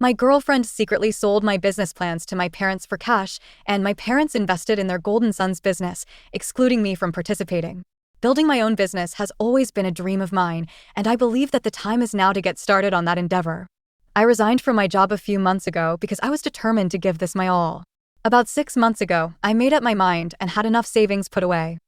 My girlfriend secretly sold my business plans to my parents for cash, and my parents invested in their Golden Sons business, excluding me from participating. Building my own business has always been a dream of mine, and I believe that the time is now to get started on that endeavor. I resigned from my job a few months ago because I was determined to give this my all. About 6 months ago, I made up my mind and had enough savings put away.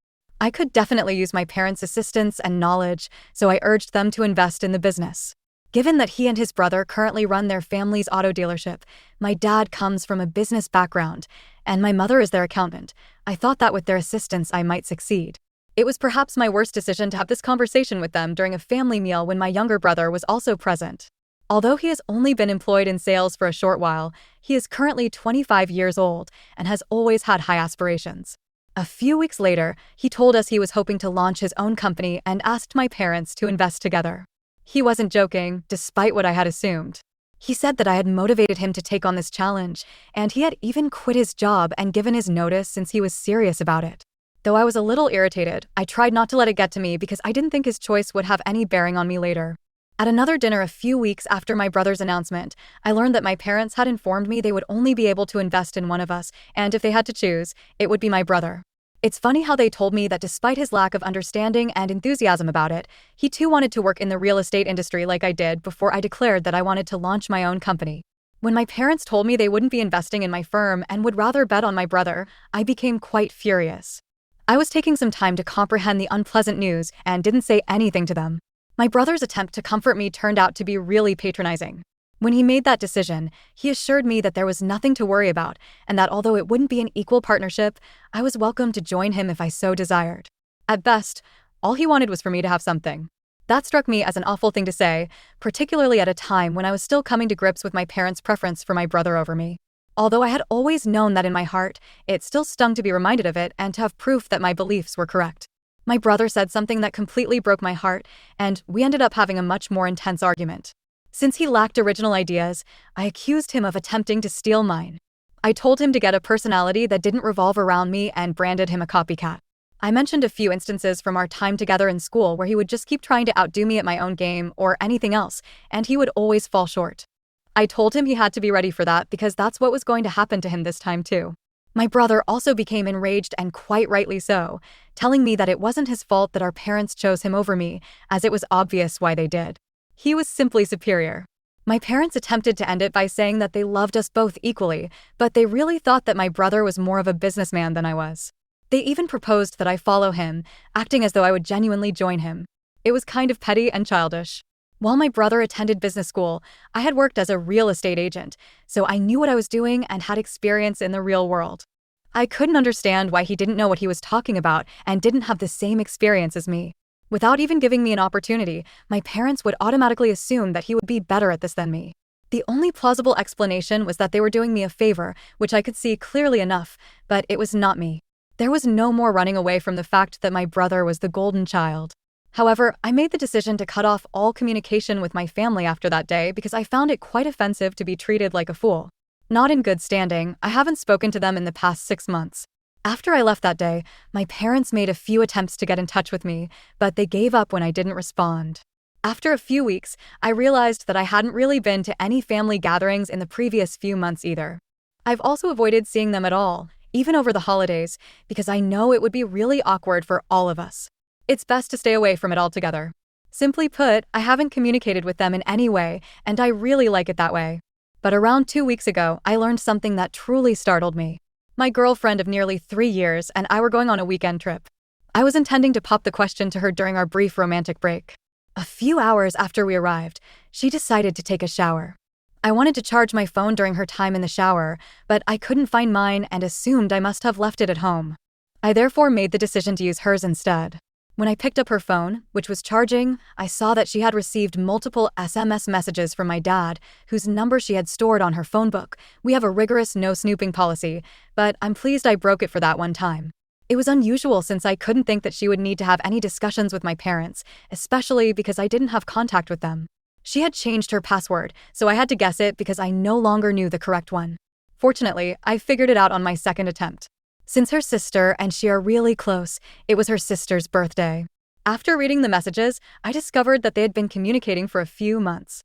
I could definitely use my parents' assistance and knowledge, so I urged them to invest in the business. Given that he and his brother currently run their family's auto dealership, my dad comes from a business background, and my mother is their accountant, I thought that with their assistance I might succeed. It was perhaps my worst decision to have this conversation with them during a family meal when my younger brother was also present. Although he has only been employed in sales for a short while, he is currently 25 years old and has always had high aspirations. A few weeks later, he told us he was hoping to launch his own company and asked my parents to invest together. He wasn't joking, despite what I had assumed. He said that I had motivated him to take on this challenge, and he had even quit his job and given his notice since he was serious about it. Though I was a little irritated, I tried not to let it get to me because I didn't think his choice would have any bearing on me later. At another dinner a few weeks after my brother's announcement, I learned that my parents had informed me they would only be able to invest in one of us, and if they had to choose, it would be my brother. It's funny how they told me that despite his lack of understanding and enthusiasm about it, he too wanted to work in the real estate industry like I did before I declared that I wanted to launch my own company. When my parents told me they wouldn't be investing in my firm and would rather bet on my brother, I became quite furious. I was taking some time to comprehend the unpleasant news and didn't say anything to them. My brother's attempt to comfort me turned out to be really patronizing. When he made that decision, he assured me that there was nothing to worry about and that although it wouldn't be an equal partnership, I was welcome to join him if I so desired. At best, all he wanted was for me to have something. That struck me as an awful thing to say, particularly at a time when I was still coming to grips with my parents' preference for my brother over me. Although I had always known that in my heart, it still stung to be reminded of it and to have proof that my beliefs were correct. My brother said something that completely broke my heart, and we ended up having a much more intense argument. Since he lacked original ideas, I accused him of attempting to steal mine. I told him to get a personality that didn't revolve around me and branded him a copycat. I mentioned a few instances from our time together in school where he would just keep trying to outdo me at my own game or anything else, and he would always fall short. I told him he had to be ready for that because that's what was going to happen to him this time too. My brother also became enraged, and quite rightly so, telling me that it wasn't his fault that our parents chose him over me, as it was obvious why they did. He was simply superior. My parents attempted to end it by saying that they loved us both equally, but they really thought that my brother was more of a businessman than I was. They even proposed that I follow him, acting as though I would genuinely join him. It was kind of petty and childish. While my brother attended business school, I had worked as a real estate agent, so I knew what I was doing and had experience in the real world. I couldn't understand why he didn't know what he was talking about and didn't have the same experience as me. Without even giving me an opportunity, my parents would automatically assume that he would be better at this than me. The only plausible explanation was that they were doing me a favor, which I could see clearly enough, but it was not me. There was no more running away from the fact that my brother was the golden child. However, I made the decision to cut off all communication with my family after that day because I found it quite offensive to be treated like a fool. Not in good standing, I haven't spoken to them in the past 6 months. After I left that day, my parents made a few attempts to get in touch with me, but they gave up when I didn't respond. After a few weeks, I realized that I hadn't really been to any family gatherings in the previous few months either. I've also avoided seeing them at all, even over the holidays, because I know it would be really awkward for all of us. It's best to stay away from it altogether. Simply put, I haven't communicated with them in any way, and I really like it that way. But around 2 weeks ago, I learned something that truly startled me. My girlfriend of nearly 3 years and I were going on a weekend trip. I was intending to pop the question to her during our brief romantic break. A few hours after we arrived, she decided to take a shower. I wanted to charge my phone during her time in the shower, but I couldn't find mine and assumed I must have left it at home. I therefore made the decision to use hers instead. When I picked up her phone, which was charging, I saw that she had received multiple SMS messages from my dad, whose number she had stored on her phone book. We have a rigorous no-snooping policy, but I'm pleased I broke it for that one time. It was unusual since I couldn't think that she would need to have any discussions with my parents, especially because I didn't have contact with them. She had changed her password, so I had to guess it because I no longer knew the correct one. Fortunately, I figured it out on my second attempt. Since her sister and she are really close, it was her sister's birthday. After reading the messages, I discovered that they had been communicating for a few months.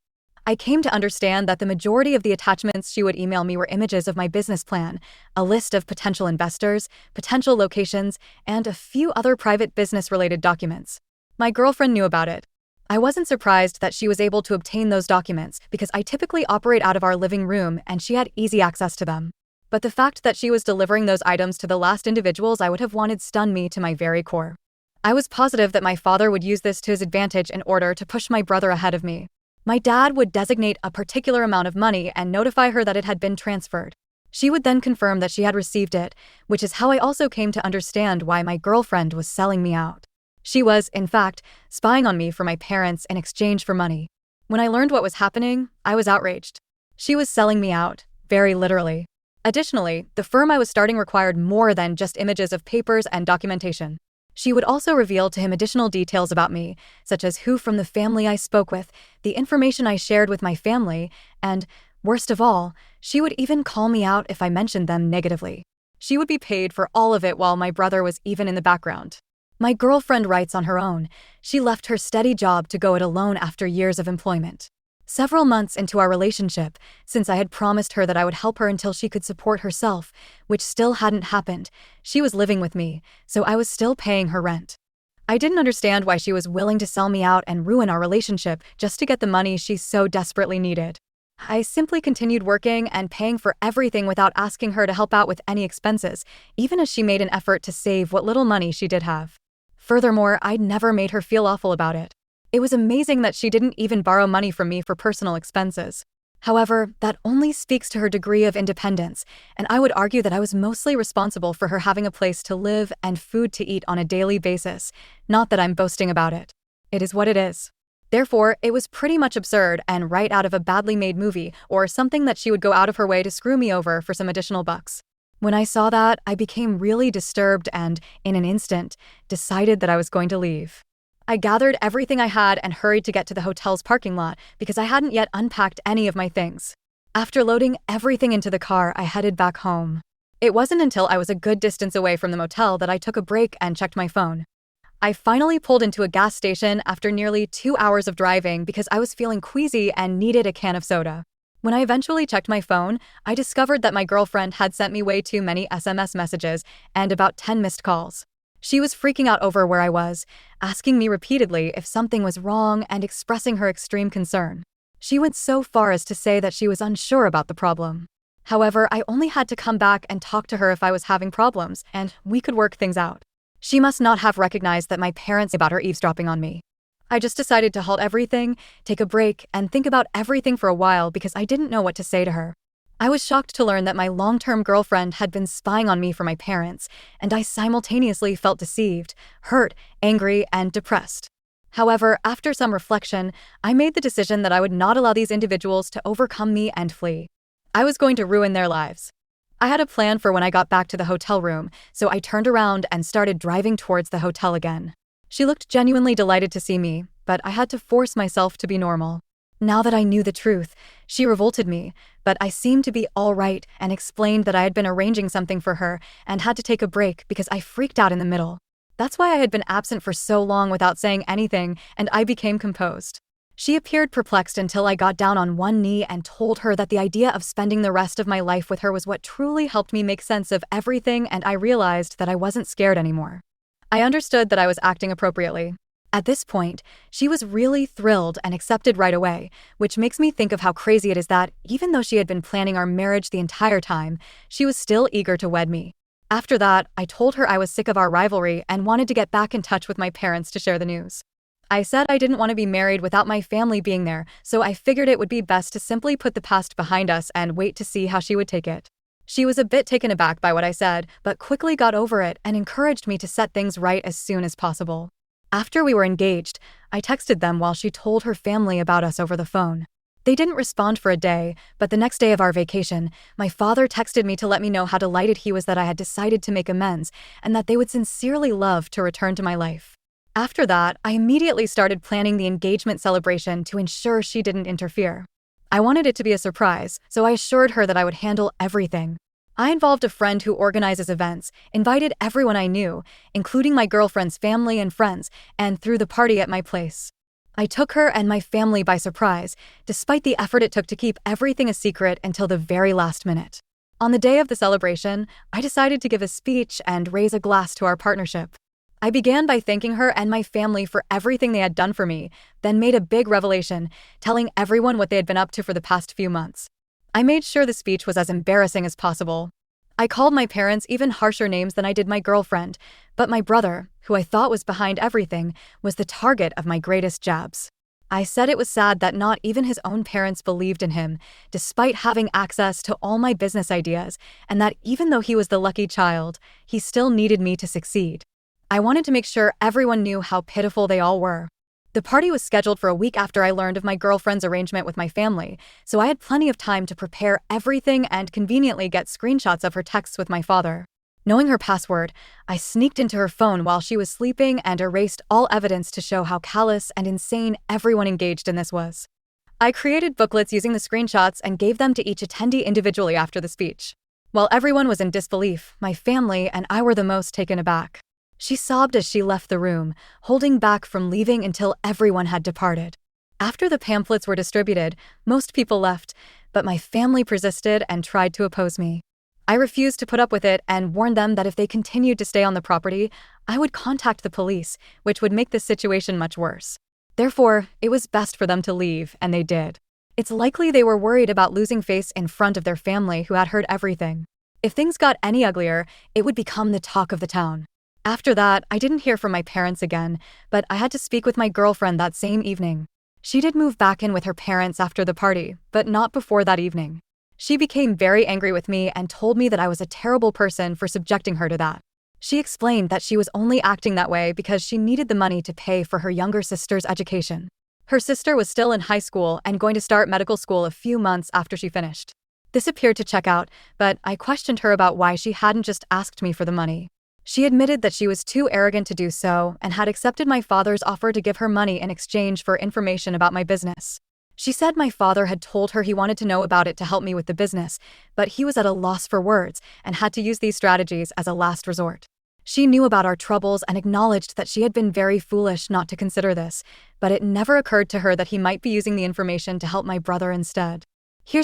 I came to understand that the majority of the attachments she would email me were images of my business plan, a list of potential investors, potential locations, and a few other private business-related documents. My girlfriend knew about it. I wasn't surprised that she was able to obtain those documents because I typically operate out of our living room and she had easy access to them. But the fact that she was delivering those items to the last individuals I would have wanted stunned me to my very core. I was positive that my father would use this to his advantage in order to push my brother ahead of me. My dad would designate a particular amount of money and notify her that it had been transferred. She would then confirm that she had received it, which is how I also came to understand why my girlfriend was selling me out. She was, in fact, spying on me for my parents in exchange for money. When I learned what was happening, I was outraged. She was selling me out, very literally. Additionally, the firm I was starting required more than just images of papers and documentation. She would also reveal to him additional details about me, such as who from the family I spoke with, the information I shared with my family, and, worst of all, she would even call me out if I mentioned them negatively. She would be paid for all of it while my brother was even in the background. My girlfriend writes on her own. She left her steady job to go it alone after years of employment. Several months into our relationship, since I had promised her that I would help her until she could support herself, which still hadn't happened, she was living with me, so I was still paying her rent. I didn't understand why she was willing to sell me out and ruin our relationship just to get the money she so desperately needed. I simply continued working and paying for everything without asking her to help out with any expenses, even as she made an effort to save what little money she did have. Furthermore, I'd never made her feel awful about it. It was amazing that she didn't even borrow money from me for personal expenses. However, that only speaks to her degree of independence, and I would argue that I was mostly responsible for her having a place to live and food to eat on a daily basis, not that I'm boasting about it. It is what it is. Therefore, it was pretty much absurd and right out of a badly made movie or something that she would go out of her way to screw me over for some additional bucks. When I saw that, I became really disturbed and, in an instant, decided that I was going to leave. I gathered everything I had and hurried to get to the hotel's parking lot because I hadn't yet unpacked any of my things. After loading everything into the car, I headed back home. It wasn't until I was a good distance away from the motel that I took a break and checked my phone. I finally pulled into a gas station after nearly 2 hours of driving because I was feeling queasy and needed a can of soda. When I eventually checked my phone, I discovered that my girlfriend had sent me way too many SMS messages and about 10 missed calls. She was freaking out over where I was, asking me repeatedly if something was wrong and expressing her extreme concern. She went so far as to say that she was unsure about the problem. However, I only had to come back and talk to her if I was having problems, and we could work things out. She must not have recognized that my parents about her eavesdropping on me. I just decided to halt everything, take a break, and think about everything for a while because I didn't know what to say to her. I was shocked to learn that my long-term girlfriend had been spying on me for my parents, and I simultaneously felt deceived, hurt, angry, and depressed. However, after some reflection, I made the decision that I would not allow these individuals to overcome me and flee. I was going to ruin their lives. I had a plan for when I got back to the hotel room, so I turned around and started driving towards the hotel again. She looked genuinely delighted to see me, but I had to force myself to be normal. Now that I knew the truth, she revolted me, but I seemed to be all right and explained that I had been arranging something for her and had to take a break because I freaked out in the middle. That's why I had been absent for so long without saying anything, and I became composed. She appeared perplexed until I got down on one knee and told her that the idea of spending the rest of my life with her was what truly helped me make sense of everything, and I realized that I wasn't scared anymore. I understood that I was acting appropriately. At this point, she was really thrilled and accepted right away, which makes me think of how crazy it is that, even though she had been planning our marriage the entire time, she was still eager to wed me. After that, I told her I was sick of our rivalry and wanted to get back in touch with my parents to share the news. I said I didn't want to be married without my family being there, so I figured it would be best to simply put the past behind us and wait to see how she would take it. She was a bit taken aback by what I said, but quickly got over it and encouraged me to set things right as soon as possible. After we were engaged, I texted them while she told her family about us over the phone. They didn't respond for a day, but the next day of our vacation, my father texted me to let me know how delighted he was that I had decided to make amends and that they would sincerely love to return to my life. After that, I immediately started planning the engagement celebration to ensure she didn't interfere. I wanted it to be a surprise, so I assured her that I would handle everything. I involved a friend who organizes events, invited everyone I knew, including my girlfriend's family and friends, and threw the party at my place. I took her and my family by surprise, despite the effort it took to keep everything a secret until the very last minute. On the day of the celebration, I decided to give a speech and raise a glass to our partnership. I began by thanking her and my family for everything they had done for me, then made a big revelation, telling everyone what they had been up to for the past few months. I made sure the speech was as embarrassing as possible. I called my parents even harsher names than I did my girlfriend, but my brother, who I thought was behind everything, was the target of my greatest jabs. I said it was sad that not even his own parents believed in him, despite having access to all my business ideas, and that even though he was the lucky child, he still needed me to succeed. I wanted to make sure everyone knew how pitiful they all were. The party was scheduled for a week after I learned of my girlfriend's arrangement with my family, so I had plenty of time to prepare everything and conveniently get screenshots of her texts with my father. Knowing her password, I sneaked into her phone while she was sleeping and erased all evidence to show how callous and insane everyone engaged in this was. I created booklets using the screenshots and gave them to each attendee individually after the speech. While everyone was in disbelief, my family and I were the most taken aback. She sobbed as she left the room, holding back from leaving until everyone had departed. After the pamphlets were distributed, most people left, but my family persisted and tried to oppose me. I refused to put up with it and warned them that if they continued to stay on the property, I would contact the police, which would make the situation much worse. Therefore, it was best for them to leave, and they did. It's likely they were worried about losing face in front of their family who had heard everything. If things got any uglier, it would become the talk of the town. After that, I didn't hear from my parents again, but I had to speak with my girlfriend that same evening. She did move back in with her parents after the party, but not before that evening. She became very angry with me and told me that I was a terrible person for subjecting her to that. She explained that she was only acting that way because she needed the money to pay for her younger sister's education. Her sister was still in high school and going to start medical school a few months after she finished. This appeared to check out, but I questioned her about why she hadn't just asked me for the money. She admitted that she was too arrogant to do so and had accepted my father's offer to give her money in exchange for information about my business. She said my father had told her he wanted to know about it to help me with the business, but he was at a loss for words and had to use these strategies as a last resort. She knew about our troubles and acknowledged that she had been very foolish not to consider this, but it never occurred to her that he might be using the information to help my brother instead.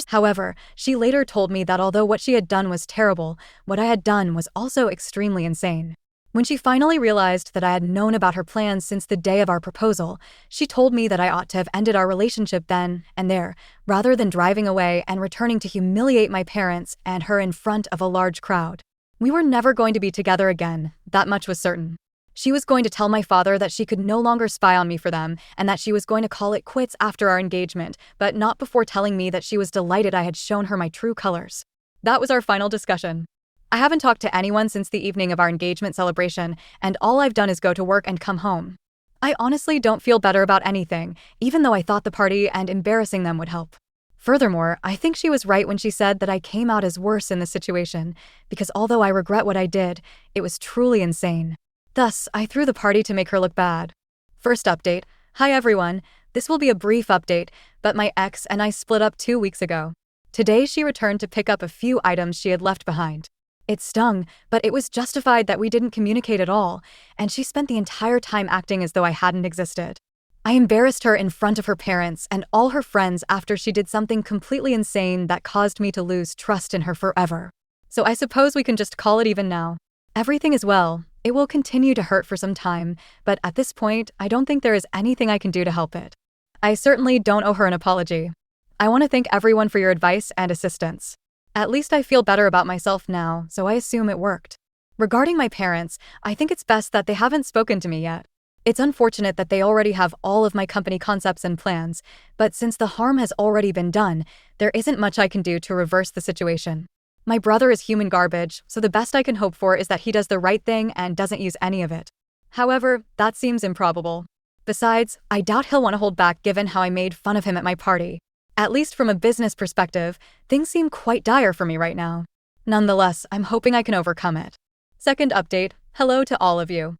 However, she later told me that although what she had done was terrible, what I had done was also extremely insane. When she finally realized that I had known about her plans since the day of our proposal, she told me that I ought to have ended our relationship then and there, rather than driving away and returning to humiliate my parents and her in front of a large crowd. We were never going to be together again, that much was certain. She was going to tell my father that she could no longer spy on me for them and that she was going to call it quits after our engagement, but not before telling me that she was delighted I had shown her my true colors. That was our final discussion. I haven't talked to anyone since the evening of our engagement celebration, and all I've done is go to work and come home. I honestly don't feel better about anything, even though I thought the party and embarrassing them would help. Furthermore, I think she was right when she said that I came out as worse in this situation, because although I regret what I did, it was truly insane. Thus, I threw the party to make her look bad. First update. Hi everyone. This will be a brief update, but my ex and I split up 2 weeks ago. Today she returned to pick up a few items she had left behind. It stung, but it was justified that we didn't communicate at all, and she spent the entire time acting as though I hadn't existed. I embarrassed her in front of her parents and all her friends after she did something completely insane that caused me to lose trust in her forever. So I suppose we can just call it even now. Everything is well. It will continue to hurt for some time, but at this point, I don't think there is anything I can do to help it. I certainly don't owe her an apology. I want to thank everyone for your advice and assistance. At least I feel better about myself now, so I assume it worked. Regarding my parents, I think it's best that they haven't spoken to me yet. It's unfortunate that they already have all of my company concepts and plans, but since the harm has already been done, there isn't much I can do to reverse the situation. My brother is human garbage, so the best I can hope for is that he does the right thing and doesn't use any of it. However, that seems improbable. Besides, I doubt he'll want to hold back given how I made fun of him at my party. At least from a business perspective, things seem quite dire for me right now. Nonetheless, I'm hoping I can overcome it. Second update. Hello to all of you.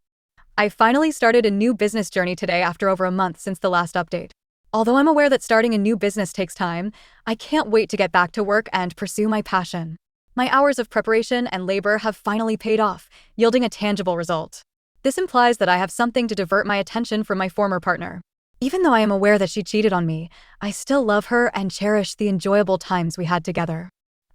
I finally started a new business journey today after over a month since the last update. Although I'm aware that starting a new business takes time, I can't wait to get back to work and pursue my passion. My hours of preparation and labor have finally paid off, yielding a tangible result. This implies that I have something to divert my attention from my former partner. Even though I am aware that she cheated on me, I still love her and cherish the enjoyable times we had together.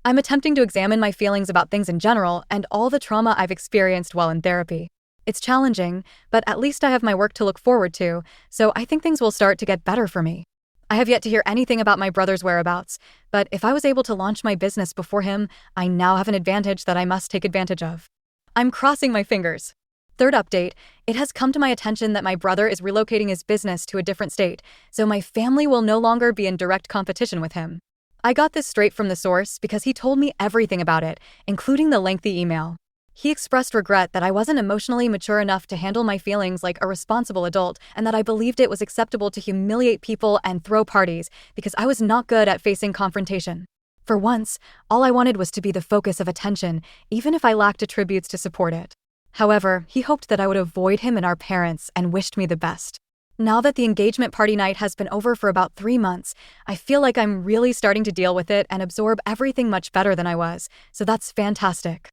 I'm attempting to examine my feelings about things in general and all the trauma I've experienced while in therapy. It's challenging, but at least I have my work to look forward to, so I think things will start to get better for me. I have yet to hear anything about my brother's whereabouts, but if I was able to launch my business before him, I now have an advantage that I must take advantage of. I'm crossing my fingers. Third update, it has come to my attention that my brother is relocating his business to a different state, so my family will no longer be in direct competition with him. I got this straight from the source because he told me everything about it, including the lengthy email. He expressed regret that I wasn't emotionally mature enough to handle my feelings like a responsible adult, and that I believed it was acceptable to humiliate people and throw parties because I was not good at facing confrontation. For once, all I wanted was to be the focus of attention, even if I lacked attributes to support it. However, he hoped that I would avoid him and our parents and wished me the best. Now that the engagement party night has been over for about 3 months, I feel like I'm really starting to deal with it and absorb everything much better than I was, so that's fantastic.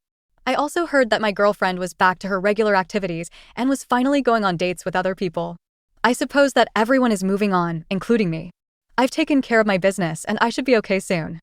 I also heard that my girlfriend was back to her regular activities and was finally going on dates with other people. I suppose that everyone is moving on, including me. I've taken care of my business and I should be okay soon.